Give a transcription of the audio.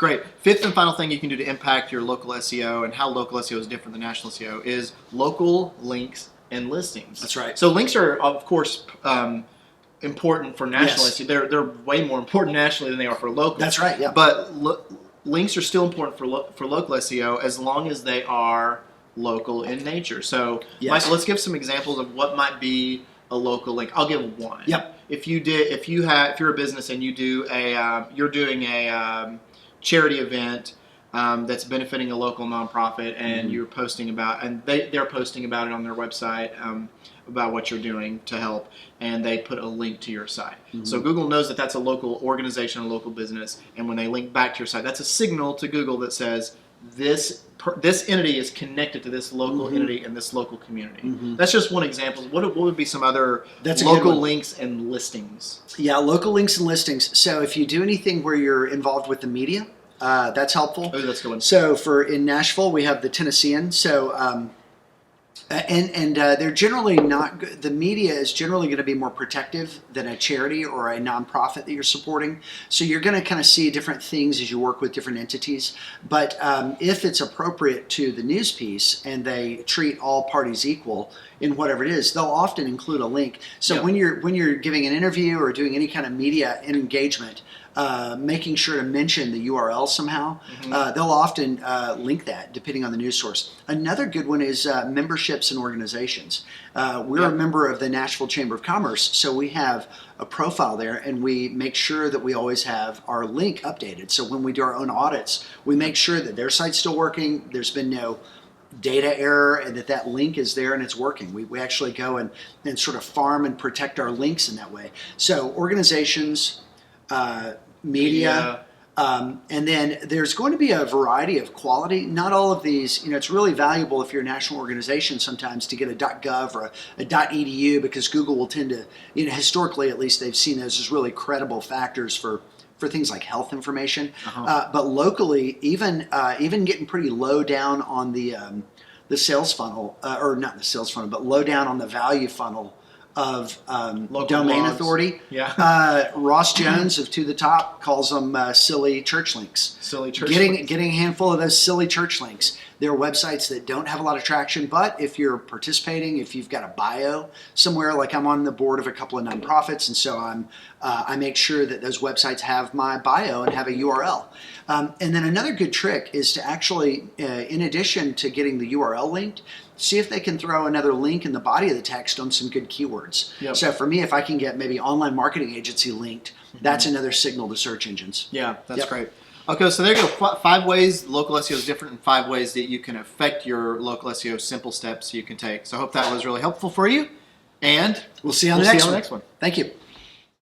Great. Fifth and final thing you can do to impact your local SEO and how local SEO is different than national SEO is local links and listings. That's right. So links are, of course, important for national Yes. SEO. They're way more important nationally than they are for local. That's right. Yeah. But links are still important for local SEO as long as they are local in nature. So, Yes. Michael, let's give some examples of what might be a local link. I'll give one. Yep. If you're a business and you do you're doing a charity event that's benefiting a local nonprofit, and you're posting about, and they're posting about it on their website about what you're doing to help, and they put a link to your site. So Google knows that that's a local organization, a local business, and when they link back to your site, that's a signal to Google that says this entity is connected to this local entity and this local community. That's just one example. What would be some other local links and listings? Yeah, local links and listings. So if you do anything where you're involved with the media, that's helpful. Oh, that's a good one. So in Nashville, we have the Tennessean. So they're generally not. The media is generally going to be more protective than a charity or a nonprofit that you're supporting. So you're going to kind of see different things as you work with different entities. But if it's appropriate to the news piece and they treat all parties equal in whatever it is, they'll often include a link. So when you're giving an interview or doing any kind of media engagement, making sure to mention the URL somehow. They'll often link that depending on the news source. Another good one is memberships and organizations. We're a member of the Nashville Chamber of Commerce, so we have a profile there, and we make sure that we always have our link updated. So when we do our own audits, we make sure that their site's still working, there's been no data error, and that link is there and it's working. We actually go and sort of farm and protect our links in that way. So organizations, media, and then there's going to be a variety of quality. Not all of these, it's really valuable if you're a national organization sometimes to get a .gov or a .edu, because Google will tend to, historically at least, they've seen those as really credible factors for things like health information. But locally, even getting pretty low down on the sales funnel, or not the sales funnel, but low down on the value funnel of domain blogs. Authority. Yeah. Ross Jones of To The Top calls them silly church links. Silly church links. Getting a handful of those silly church links. They're websites that don't have a lot of traction, but if you're participating, if you've got a bio somewhere, like I'm on the board of a couple of nonprofits, and so I make sure that those websites have my bio and have a URL. And then another good trick is to actually, in addition to getting the URL linked, see if they can throw another link in the body of the text on some good keywords. So for me, if I can get maybe online marketing agency linked, that's another signal to search engines. Yeah, that's great. Okay, so there you go. 5 ways local SEO is different, and 5 ways that you can affect your local SEO, simple steps you can take. So I hope that was really helpful for you, and we'll see you on the next one. one. Thank you.